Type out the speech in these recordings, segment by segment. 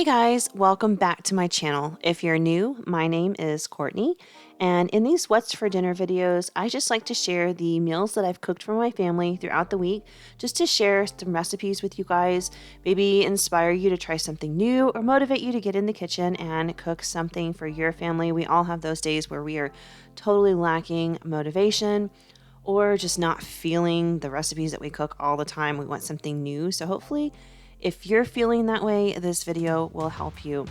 guys, welcome back to my channel. If you're new, my name is Courtney, and in these What's for Dinner videos, I just like to share the meals that I've cooked for my family throughout the week, just to share some recipes with you guys, maybe inspire you to try something new or motivate you to get in the kitchen and cook something for your family. We all have those days where we are totally lacking motivation or just not feeling the recipes that we cook all the time. We want something new, so hopefully if you're feeling that way, this video will help you.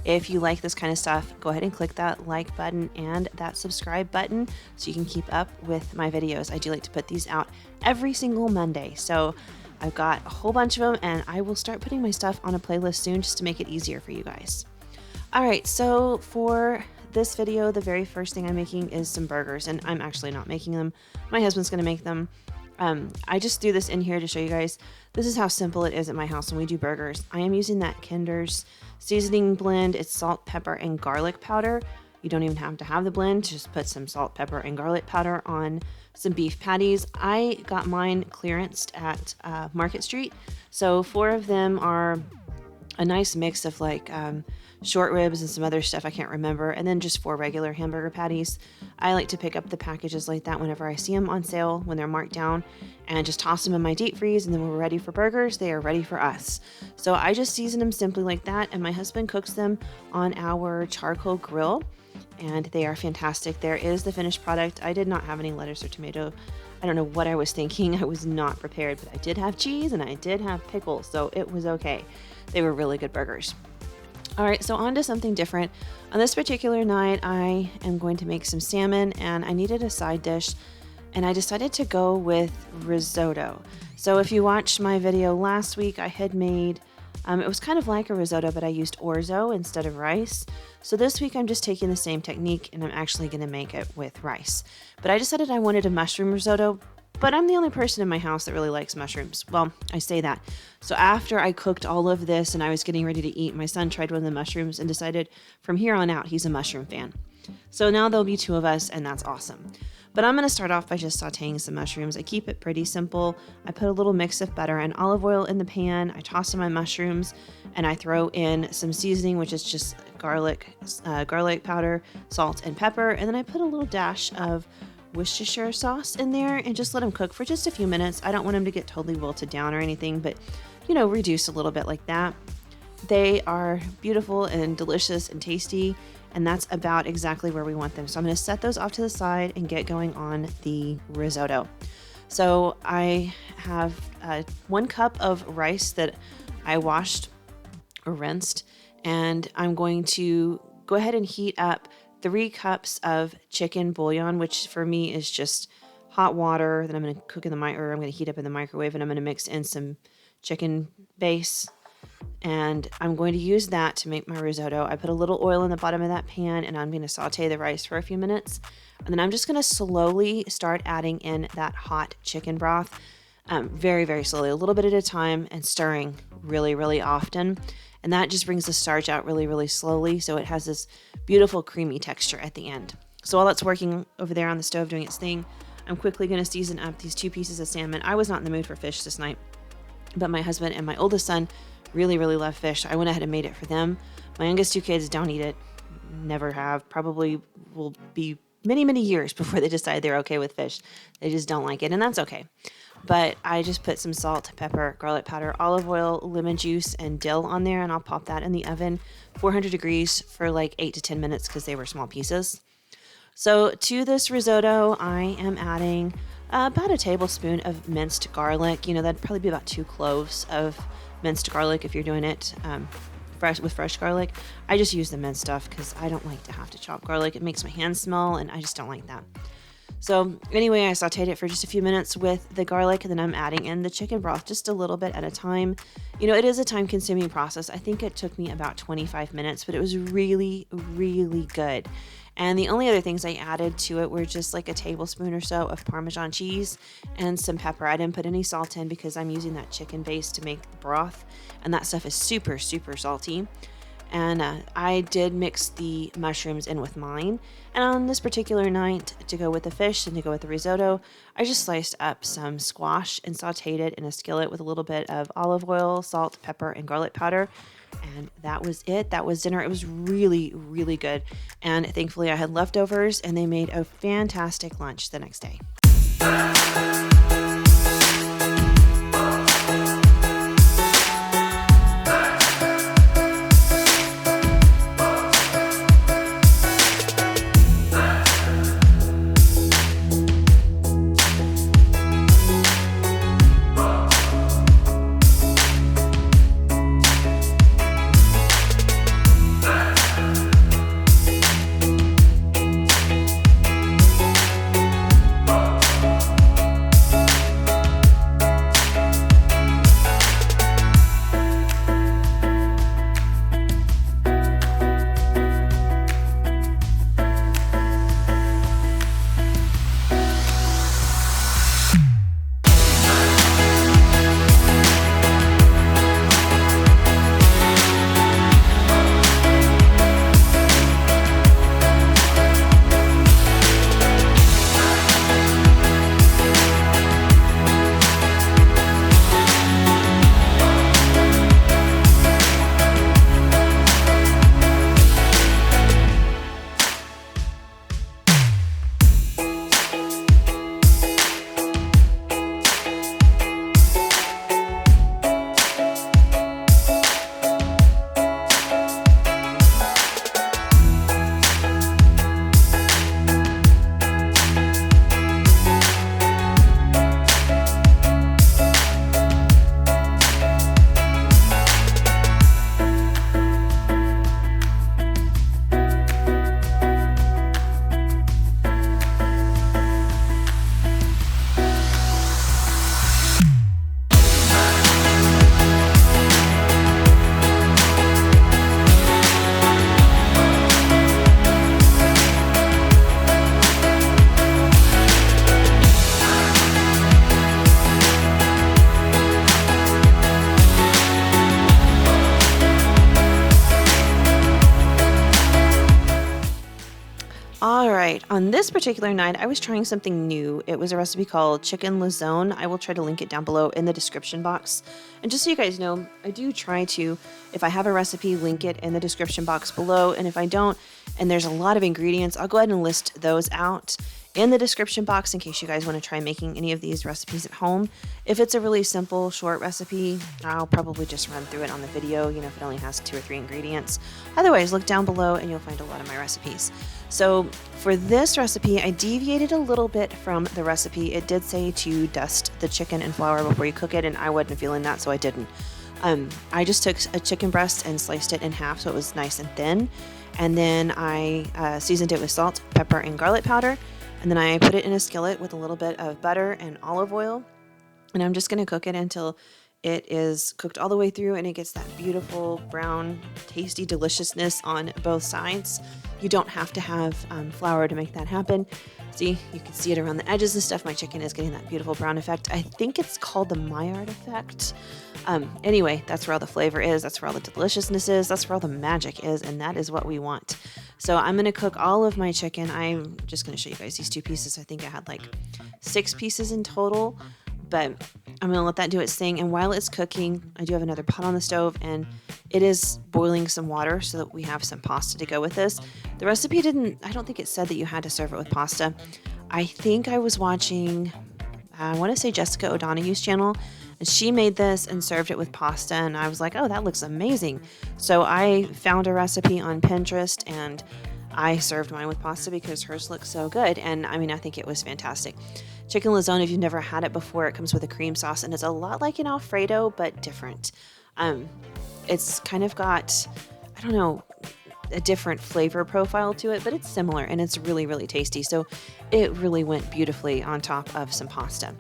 If you like this kind of stuff, go ahead and click that like button and that subscribe button so you can keep up with my videos. I do like to put these out every single Monday. So I've got a whole bunch of them and I will start putting my stuff on a playlist soon just to make it easier for you guys. All right, so for this video, the very first thing I'm making is some burgers, and I'm actually not making them. My husband's gonna make them. I just threw this in here to show you guys. This is how simple it is at my house when we do burgers. I am using that Kinder's seasoning blend. It's salt, pepper, and garlic powder. You don't even have to have the blend. Just put some salt, pepper, and garlic powder on some beef patties. I got mine clearanced at Market Street. So 4 of them are a nice mix of like short ribs and some other stuff I can't remember, and then just 4 regular hamburger patties. I like to pick up the packages like that whenever I see them on sale when they're marked down and just toss them in my deep freeze, and then when we're ready for burgers, they are ready for us. So I just season them simply like that, and my husband cooks them on our charcoal grill, and they are fantastic. There is the finished product. I did not have any lettuce or tomato. I don't know what I was thinking. I was not prepared, but I did have cheese and I did have pickles, so it was okay. They were really good burgers. All right, so on to something different. On this particular night, I am going to make some salmon, and I needed a side dish, and I decided to go with risotto. So if you watched my video last week, I had made, it was kind of like a risotto, but I used orzo instead of rice. So this week I'm just taking the same technique, and I'm actually gonna make it with rice. But I decided I wanted a mushroom risotto, but I'm the only person in my house that really likes mushrooms. Well, I say that. So after I cooked all of this and I was getting ready to eat, my son tried one of the mushrooms and decided from here on out he's a mushroom fan. So now there'll be 2 of us, and that's awesome. But I'm gonna start off by just sauteing some mushrooms. I keep it pretty simple. I put a little mix of butter and olive oil in the pan. I toss in my mushrooms, and I throw in some seasoning, which is just garlic powder, salt, and pepper. And then I put a little dash of Worcestershire sauce in there and just let them cook for just a few minutes. I don't want them to get totally wilted down or anything, but reduce a little bit like that. They are beautiful and delicious and tasty, and that's about exactly where we want them. So I'm going to set those off to the side and get going on the risotto. So I have 1 cup of rice that I washed or rinsed, and I'm going to go ahead and heat up 3 cups of chicken bouillon, which for me is just hot water that I'm going to cook in the I'm going to heat up in the microwave, and I'm going to mix in some chicken base, and I'm going to use that to make my risotto. I put a little oil in the bottom of that pan, and I'm going to saute the rice for a few minutes, and then I'm just going to slowly start adding in that hot chicken broth, very, very slowly, a little bit at a time, and stirring really, really often. And that just brings the starch out really, really slowly, so it has this beautiful creamy texture at the end. So while that's working over there on the stove doing its thing, I'm quickly going to season up these 2 pieces of salmon. I was not in the mood for fish this night, but my husband and my oldest son really, really love fish. I went ahead and made it for them. My youngest 2 kids don't eat it, never have, probably will be many, many years before they decide they're okay with fish. They just don't like it, and that's okay. But I just put some salt, pepper, garlic powder, olive oil, lemon juice, and dill on there, and I'll pop that in the oven, 400 degrees for like 8 to 10 minutes because they were small pieces. So to this risotto, I am adding about a tablespoon of minced garlic. That'd probably be about 2 cloves of minced garlic if you're doing it fresh garlic. I just use the minced stuff because I don't like to have to chop garlic. It makes my hands smell, and I just don't like that. So anyway, I sauteed it for just a few minutes with the garlic, and then I'm adding in the chicken broth just a little bit at a time. It is a time-consuming process. I think it took me about 25 minutes, but it was really, really good. And the only other things I added to it were just like a tablespoon or so of Parmesan cheese and some pepper. I didn't put any salt in because I'm using that chicken base to make the broth, and that stuff is super, super salty. And I did mix the mushrooms in with mine. And on this particular night, to go with the fish and to go with the risotto, I just sliced up some squash and sauteed it in a skillet with a little bit of olive oil, salt, pepper, and garlic powder. And that was it. That was dinner. It was really, really good. And thankfully, I had leftovers, and they made a fantastic lunch the next day. All right, on this particular night, I was trying something new. It was a recipe called Chicken Lazone. I will try to link it down below in the description box. And just so you guys know, I do try to, if I have a recipe, link it in the description box below. And if I don't, and there's a lot of ingredients, I'll go ahead and list those out in the description box in case you guys want to try making any of these recipes at home. If it's a really simple, short recipe, I'll probably just run through it on the video, if it only has 2 or 3 ingredients. Otherwise, look down below and you'll find a lot of my recipes. So for this recipe, I deviated a little bit from the recipe. It did say to dust the chicken in flour before you cook it, and I wasn't feeling that, so I didn't. I just took a chicken breast and sliced it in half so it was nice and thin. And then I seasoned it with salt, pepper, and garlic powder. And then I put it in a skillet with a little bit of butter and olive oil. And I'm just going to cook it until it is cooked all the way through and it gets that beautiful brown, tasty deliciousness on both sides. You don't have to have flour to make that happen. See, you can see it around the edges and stuff. My chicken is getting that beautiful brown effect. I think it's called the Maillard effect. Anyway, that's where all the flavor is. That's where all the deliciousness is. That's where all the magic is. And that is what we want. So I'm going to cook all of my chicken. I'm just going to show you guys these 2 pieces. I think I had like 6 pieces in total. But I'm going to let that do its thing. And while it's cooking, I do have another pot on the stove. And it is boiling some water so that we have some pasta to go with this. The recipe I don't think it said that you had to serve it with pasta. I think I was watching, I want to say Jessica O'Donoghue's channel. And she made this and served it with pasta. And I was like, oh, that looks amazing. So I found a recipe on Pinterest and I served mine with pasta because hers looks so good. And I mean, I think it was fantastic. Chicken Lazone, if you've never had it before, it comes with a cream sauce and it's a lot like an Alfredo, but different. It's kind of got, I don't know, a different flavor profile to it, but it's similar and it's really, really tasty. So it really went beautifully on top of some pasta.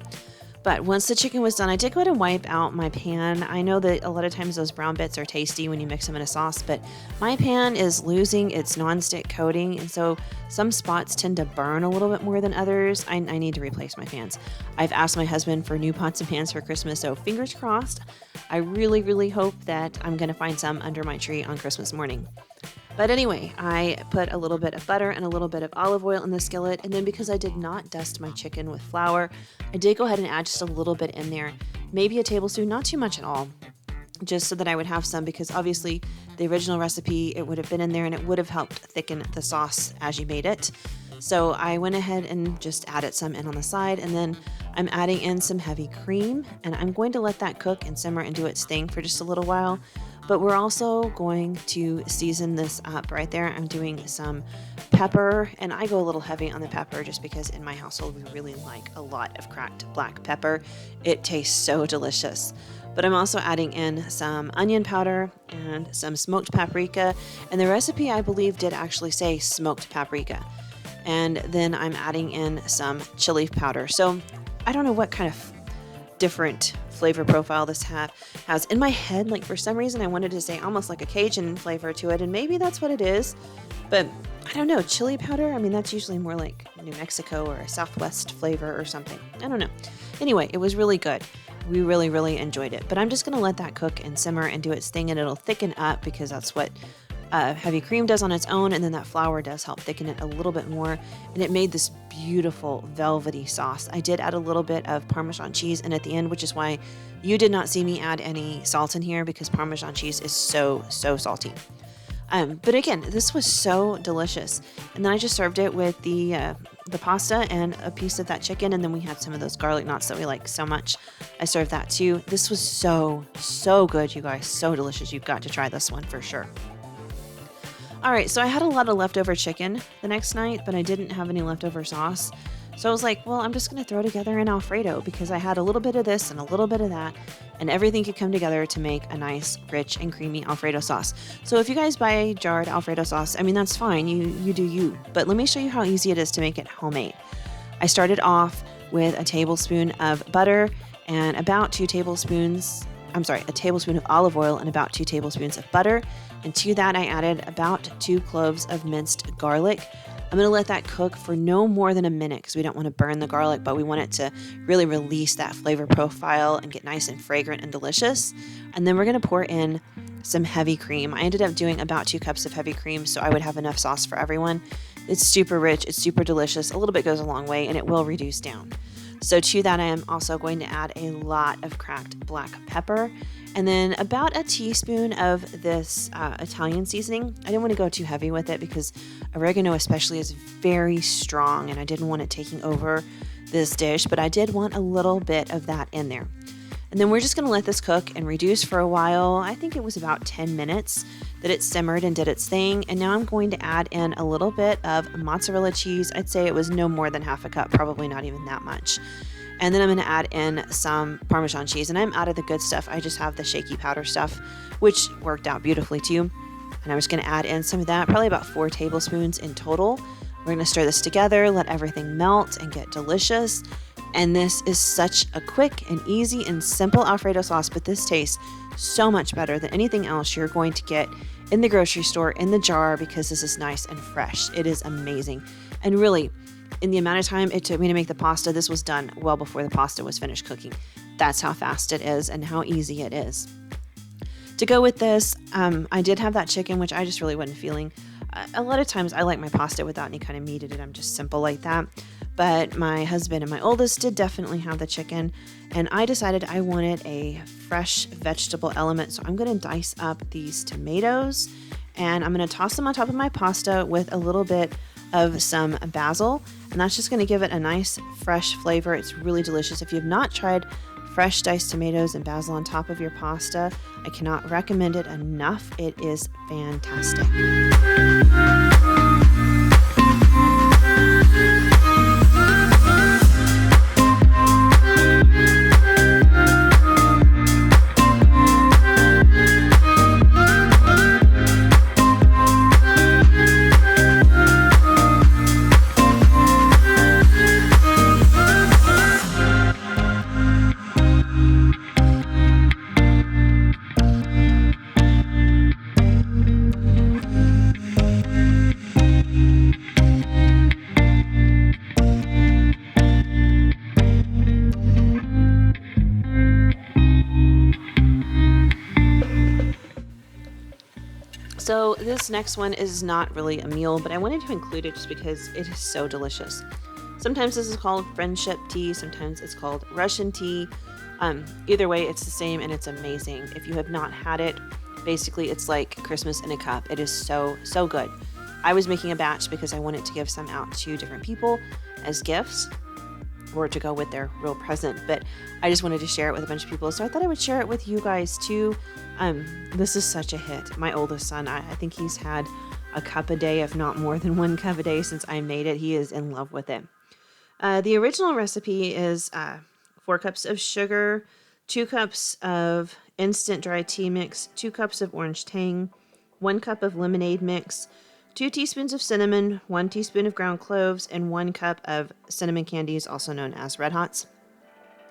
But once the chicken was done, I did go ahead and wipe out my pan. I know that a lot of times those brown bits are tasty when you mix them in a sauce, but my pan is losing its nonstick coating, and so some spots tend to burn a little bit more than others. I need to replace my pans. I've asked my husband for new pots and pans for Christmas, so fingers crossed. I really, really hope that I'm going to find some under my tree on Christmas morning. But anyway, I put a little bit of butter and a little bit of olive oil in the skillet, and then because I did not dust my chicken with flour, I did go ahead and add just a little bit in there, maybe a tablespoon, not too much at all, just so that I would have some, because obviously the original recipe, it would have been in there and it would have helped thicken the sauce as you made it. So I went ahead and just added some in on the side, and then I'm adding in some heavy cream, and I'm going to let that cook and simmer and do its thing for just a little while. But we're also going to season this up right there. I'm doing some pepper, and I go a little heavy on the pepper just because in my household we really like a lot of cracked black pepper. It tastes so delicious. But I'm also adding in some onion powder and some smoked paprika, and the recipe I believe did actually say smoked paprika. And then I'm adding in some chili powder. So I don't know what kind of different flavor profile this has. In my head, like for some reason I wanted to say almost like a Cajun flavor to it, and maybe that's what it is, but I don't know. Chili powder, I mean, that's usually more like New Mexico or a Southwest flavor or something. I don't know. Anyway, it was really good. We really, really enjoyed it, but I'm just going to let that cook and simmer and do its thing, and it'll thicken up because that's what heavy cream does on its own, and then that flour does help thicken it a little bit more, and it made this beautiful velvety sauce. I did add a little bit of Parmesan cheese in at the end, which is why you did not see me add any salt in here, because Parmesan cheese is so salty. But again, this was so delicious. And then I just served it with the pasta and a piece of that chicken, and then we had some of those garlic knots that we like so much. I served that too. This was so good, you guys. So delicious. You've got to try this one for sure. All right, so I had a lot of leftover chicken the next night, but I didn't have any leftover sauce. So I was like, well, I'm just going to throw together an Alfredo, because I had a little bit of this and a little bit of that, and everything could come together to make a nice, rich, and creamy Alfredo sauce. So if you guys buy jarred Alfredo sauce, I mean, that's fine. You do you. But let me show you how easy it is to make it homemade. I started off with a tablespoon of butter and about a tablespoon of olive oil and about 2 tablespoons of butter. And to that, I added about 2 cloves of minced garlic. I'm going to let that cook for no more than a minute because we don't want to burn the garlic, but we want it to really release that flavor profile and get nice and fragrant and delicious. And then we're going to pour in some heavy cream. I ended up doing about 2 cups of heavy cream, so I would have enough sauce for everyone. It's super rich, it's super delicious. A little bit goes a long way, and it will reduce down. So to that, I am also going to add a lot of cracked black pepper, and then about a teaspoon of this Italian seasoning. I didn't want to go too heavy with it because oregano especially is very strong, and I didn't want it taking over this dish, but I did want a little bit of that in there. And then we're just going to let this cook and reduce for a while. I think it was about 10 minutes that it simmered and did its thing. And now I'm going to add in a little bit of mozzarella cheese. I'd say it was no more than half a cup, probably not even that much. And then I'm going to add in some Parmesan cheese. And I'm out of the good stuff. I just have the shaky powder stuff, which worked out beautifully too. And I'm just going to add in some of that, probably about 4 tablespoons in total. We're going to stir this together, let everything melt and get delicious. And this is such a quick and easy and simple Alfredo sauce, but this tastes so much better than anything else you're going to get in the grocery store in the jar, because this is nice and fresh. It is amazing. And really, in the amount of time it took me to make the pasta, this was done well before the pasta was finished cooking. That's how fast it is and how easy it is. To go with this, I did have that chicken, which I just really wasn't feeling. A lot of times I like my pasta without any kind of meat in it. I'm just simple like that. But my husband and my oldest did definitely have the chicken, and I decided I wanted a fresh vegetable element. So I'm going to dice up these tomatoes, and I'm going to toss them on top of my pasta with a little bit of some basil, and that's just going to give it a nice fresh flavor. It's really delicious. If you have not tried fresh diced tomatoes and basil on top of your pasta, I cannot recommend it enough. It is fantastic. So this next one is not really a meal, but I wanted to include it just because it is so delicious. Sometimes this is called friendship tea, sometimes it's called Russian tea. Either way, it's the same and it's amazing. If you have not had it, basically it's like Christmas in a cup. It is so, so good. I was making a batch because I wanted to give some out to different people as gifts or to go with their real present, but I just wanted to share it with a bunch of people, so I thought I would share it with you guys too. This is such a hit. My oldest son, I think he's had a cup a day, if not more than 1 cup a day since I made it. He is in love with it. The original recipe is 4 cups of sugar, 2 cups of instant dry tea mix, 2 cups of orange tang, 1 cup of lemonade mix, 2 teaspoons of cinnamon, 1 teaspoon of ground cloves, and 1 cup of cinnamon candies, also known as Red Hots.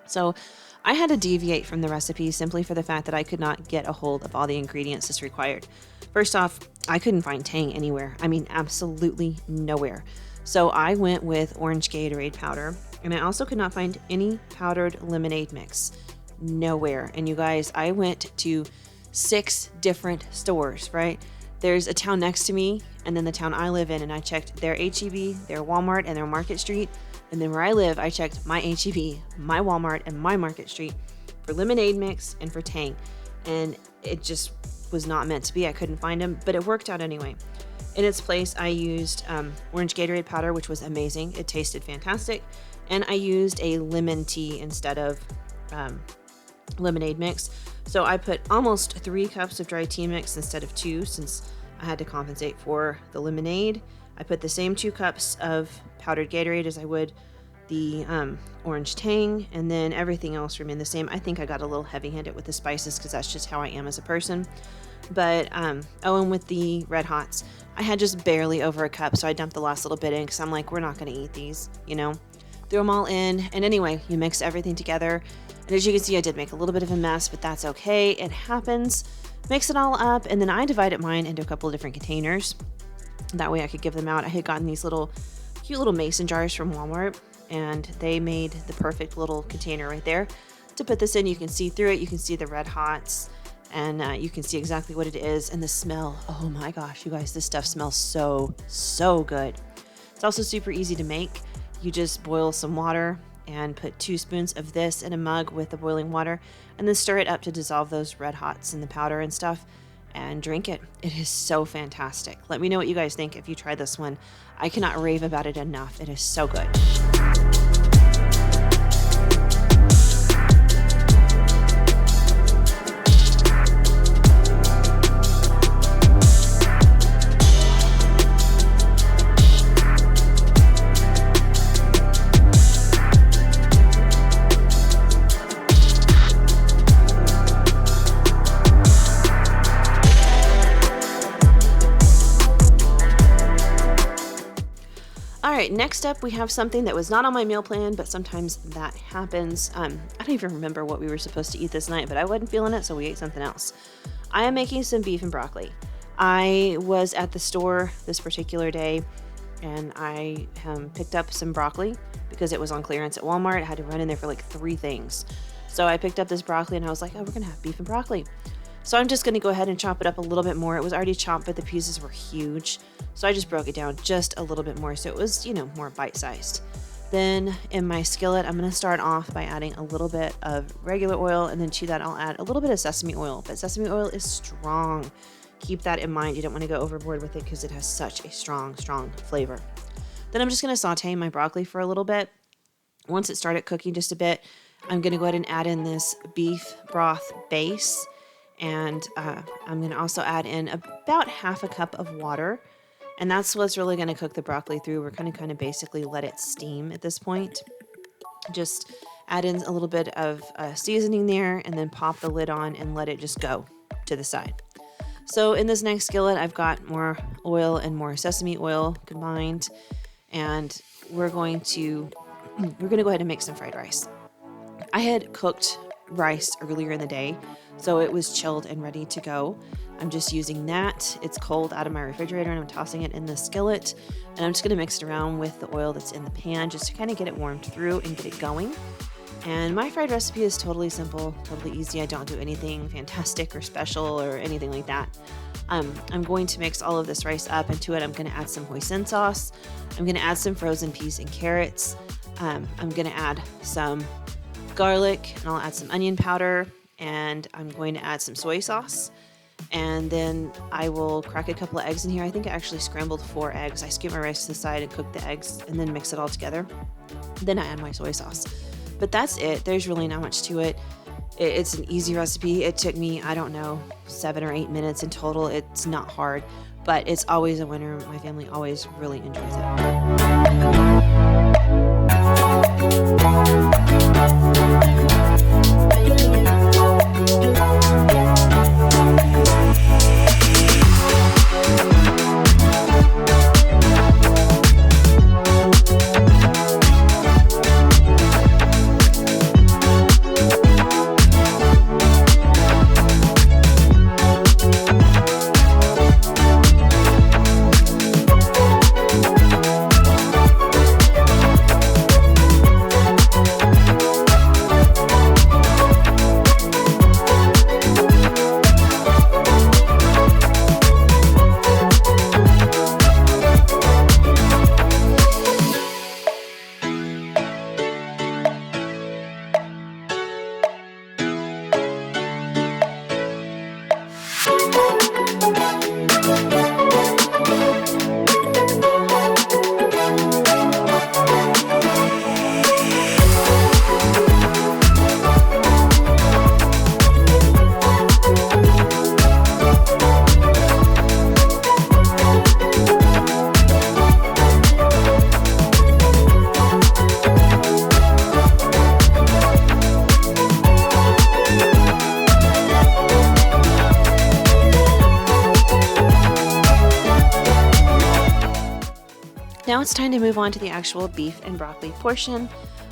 So I had to deviate from the recipe simply for the fact that I could not get a hold of all the ingredients as required. First off, I couldn't find tang anywhere. I mean, absolutely nowhere. So I went with orange Gatorade powder, and I also could not find any powdered lemonade mix. Nowhere. And you guys, I went to 6 different stores, right? There's a town next to me, and then the town I live in, and I checked their H-E-B, their Walmart, and their Market Street. And then where I live, I checked my H-E-B, my Walmart, and my Market Street for lemonade mix and for tang. And it just was not meant to be. I couldn't find them, but it worked out anyway. In its place, I used orange Gatorade powder, which was amazing. It tasted fantastic. And I used a lemon tea instead of lemonade mix. So I put almost 3 cups of dry tea mix instead of 2, since I had to compensate for the lemonade. I put the same 2 cups of powdered Gatorade as I would the orange tang, and then everything else remained the same. I think I got a little heavy-handed with the spices because that's just how I am as a person. But and with the Red Hots, I had just barely over a cup, so I dumped the last little bit in because I'm like, we're not going to eat these, you know? Threw them all in, and anyway, you mix everything together. And as you can see, I did make a little bit of a mess, but that's okay. It happens. Mix it all up, and then I divided mine into a couple of different containers. That way I could give them out. I had gotten these cute little mason jars from Walmart, and they made the perfect little container right there to put this in. You can see through it. You can see the Red Hots, and you can see exactly what it is. And the smell, oh my gosh, you guys, this stuff smells so, so good. It's also super easy to make. You just boil some water and put 2 spoons of this in a mug with the boiling water, and then stir it up to dissolve those Red Hots in the powder and stuff, and drink it. It is so fantastic. Let me know what you guys think if you try this one. I cannot rave about it enough. It is so good. All right, next up we have something that was not on my meal plan, but sometimes that happens. I don't even remember what we were supposed to eat this night, but I wasn't feeling it, so we ate something else. I am making some beef and broccoli. I was at the store this particular day, and I picked up some broccoli because it was on clearance at Walmart. I had to run in there for like 3 things. So I picked up this broccoli, and I was like, oh, we're going to have beef and broccoli. So I'm just going to go ahead and chop it up a little bit more. It was already chopped, but the pieces were huge. So I just broke it down just a little bit more, so it was, more bite-sized. Then in my skillet, I'm going to start off by adding a little bit of regular oil, and then to that I'll add a little bit of sesame oil. But sesame oil is strong. Keep that in mind. You don't want to go overboard with it because it has such a strong, strong flavor. Then I'm just going to saute my broccoli for a little bit. Once it started cooking just a bit, I'm going to go ahead and add in this beef broth base. And I'm going to also add in about half a cup of water. And that's what's really going to cook the broccoli through. We're going to kind of basically let it steam at this point. Just add in a little bit of seasoning there, and then pop the lid on and let it just go to the side. So in this next skillet, I've got more oil and more sesame oil combined. And we're going to go ahead and make some fried rice. I had cooked rice earlier in the day, so it was chilled and ready to go. I'm just using that. It's cold out of my refrigerator, and I'm tossing it in the skillet, and I'm just going to mix it around with the oil that's in the pan just to kind of get it warmed through and get it going. And my fried recipe is totally simple, totally easy. I don't do anything fantastic or special or anything like that. I'm going to mix all of this rice up. Into it, I'm going to add some hoisin sauce. I'm going to add some frozen peas and carrots. I'm going to add some garlic, and I'll add some onion powder, and I'm going to add some soy sauce. And then I will crack a couple of eggs in here. I think I actually scrambled 4 eggs. I scoop my rice to the side and cook the eggs and then mix it all together. Then I add my soy sauce. But that's it. There's really not much to it. It's an easy recipe. It took me, I don't know, 7 or 8 minutes in total. It's not hard, but it's always a winner. My family always really enjoys it. Now it's time to move on to the actual beef and broccoli portion.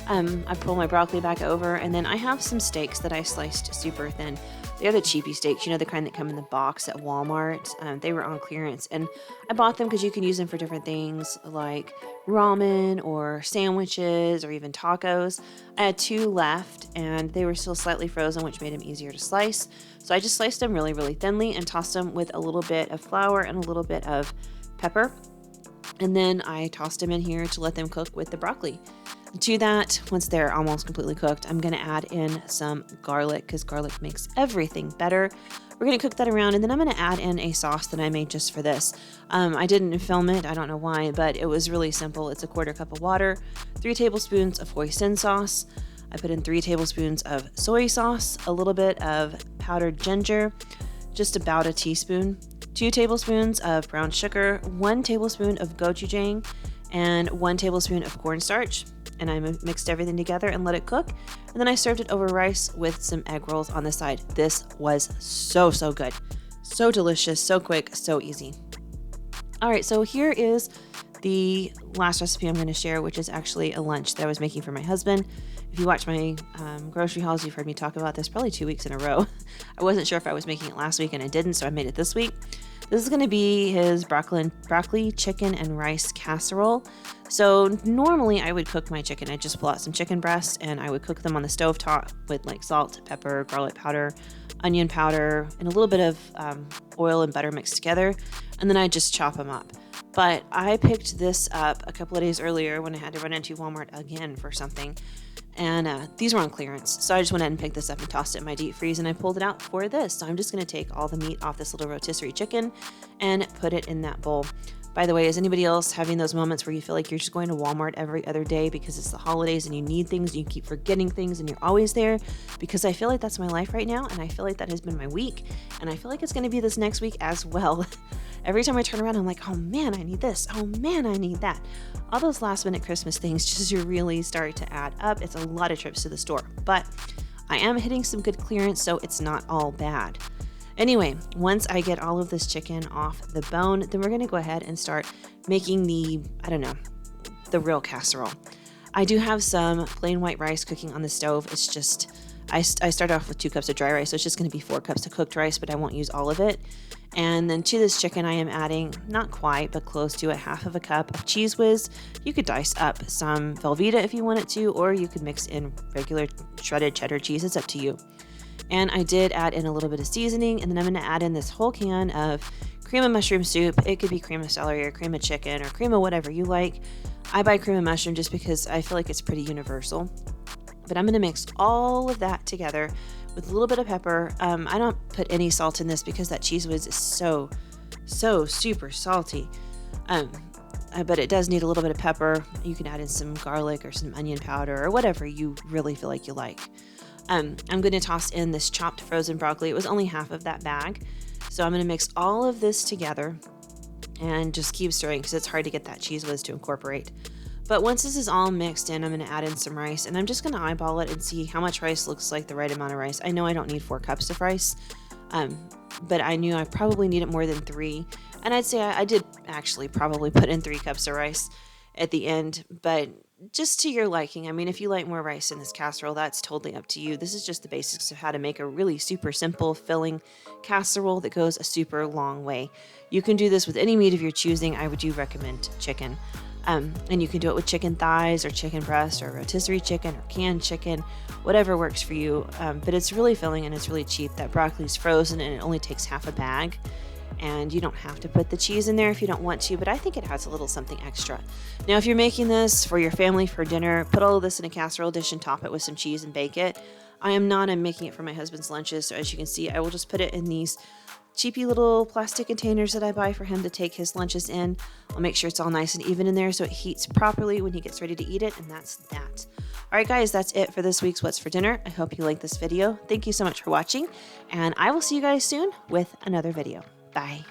I pull my broccoli back over, and then I have some steaks that I sliced super thin. They're the cheapy steaks, you know, the kind that come in the box at Walmart. They were on clearance, and I bought them because you can use them for different things like ramen or sandwiches or even tacos. I had 2 left, and they were still slightly frozen, which made them easier to slice. So I just sliced them really, really thinly and tossed them with a little bit of flour and a little bit of pepper. And then I tossed them in here to let them cook with the broccoli. To that, once they're almost completely cooked, I'm going to add in some garlic because garlic makes everything better. We're going to cook that around, and then I'm going to add in a sauce that I made just for this. I didn't film it. I don't know why, but it was really simple. It's a 1/4 cup of water, 3 tablespoons of hoisin sauce. I put in 3 tablespoons of soy sauce, a little bit of powdered ginger, just about a teaspoon, 2 tablespoons of brown sugar, 1 tablespoon of gochujang, and 1 tablespoon of cornstarch. And I mixed everything together and let it cook. And then I served it over rice with some egg rolls on the side. This was so, so good. So delicious, so quick, so easy. All right, so here is the last recipe I'm going to share, which is actually a lunch that I was making for my husband. If you watch my grocery hauls, you've heard me talk about this probably 2 weeks in a row. I wasn't sure if I was making it last week, and I didn't, so I made it this week. This is going to be his broccoli, chicken, and rice casserole. So normally I would cook my chicken. I'd just pull out some chicken breasts, and I would cook them on the stovetop with like salt, pepper, garlic powder, onion powder, and a little bit of oil and butter mixed together. And then I'd just chop them up. But I picked this up a couple of days earlier when I had to run into Walmart again for something. And these were on clearance. So I just went ahead and picked this up and tossed it in my deep freeze, and I pulled it out for this. So I'm just going to take all the meat off this little rotisserie chicken and put it in that bowl. By the way, is anybody else having those moments where you feel like you're just going to Walmart every other day because it's the holidays and you need things and you keep forgetting things and you're always there? Because I feel like that's my life right now, and I feel like that has been my week, and I feel like it's going to be this next week as well. Every time I turn around, I'm like, oh man, I need this. Oh man, I need that. All those last minute Christmas things just really start to add up. It's a lot of trips to the store, but I am hitting some good clearance, so it's not all bad. Anyway, once I get all of this chicken off the bone, then we're going to go ahead and start making the real casserole. I do have some plain white rice cooking on the stove. It's just, I start off with 2 cups of dry rice, so it's just going to be 4 cups of cooked rice, but I won't use all of it. And then to this chicken, I am adding, not quite, but close to 1/2 cup of Cheese Whiz. You could dice up some Velveeta if you wanted to, or you could mix in regular shredded cheddar cheese. It's up to you. And I did add in a little bit of seasoning, and then I'm going to add in this whole can of cream of mushroom soup. It could be cream of celery or cream of chicken or cream of whatever you like. I buy cream of mushroom just because I feel like it's pretty universal. But I'm going to mix all of that together with a little bit of pepper. I don't put any salt in this because that Cheez Whiz is so super salty. But it does need a little bit of pepper. You can add in some garlic or some onion powder or whatever you really feel like you like. I'm going to toss in this chopped frozen broccoli. It was only half of that bag. So I'm going to mix all of this together and just keep stirring because it's hard to get that Cheez Whiz to incorporate. But once this is all mixed in, I'm going to add in some rice, and I'm just going to eyeball it and see how much rice looks like the right amount of rice. I know I don't need 4 cups of rice, but I knew I probably needed more than 3. And I'd say I did actually probably put in 3 cups of rice at the end, but just to your liking. I mean, if you like more rice in this casserole, that's totally up to you. This is just the basics of how to make a really super simple filling casserole that goes a super long way. You can do this with any meat of your choosing. I would recommend chicken. And you can do it with chicken thighs or chicken breast or rotisserie chicken or canned chicken, whatever works for you. But it's really filling and it's really cheap. That broccoli's frozen and it only takes half a bag. And you don't have to put the cheese in there if you don't want to, but I think it adds a little something extra. Now, if you're making this for your family for dinner, put all of this in a casserole dish and top it with some cheese and bake it. I am not. I'm making it for my husband's lunches. So as you can see, I will just put it in these cheapy little plastic containers that I buy for him to take his lunches in. I'll make sure it's all nice and even in there so it heats properly when he gets ready to eat it, and that's that. All right, guys, that's it for this week's What's for Dinner. I hope you liked this video. Thank you so much for watching, and I will see you guys soon with another video. Bye.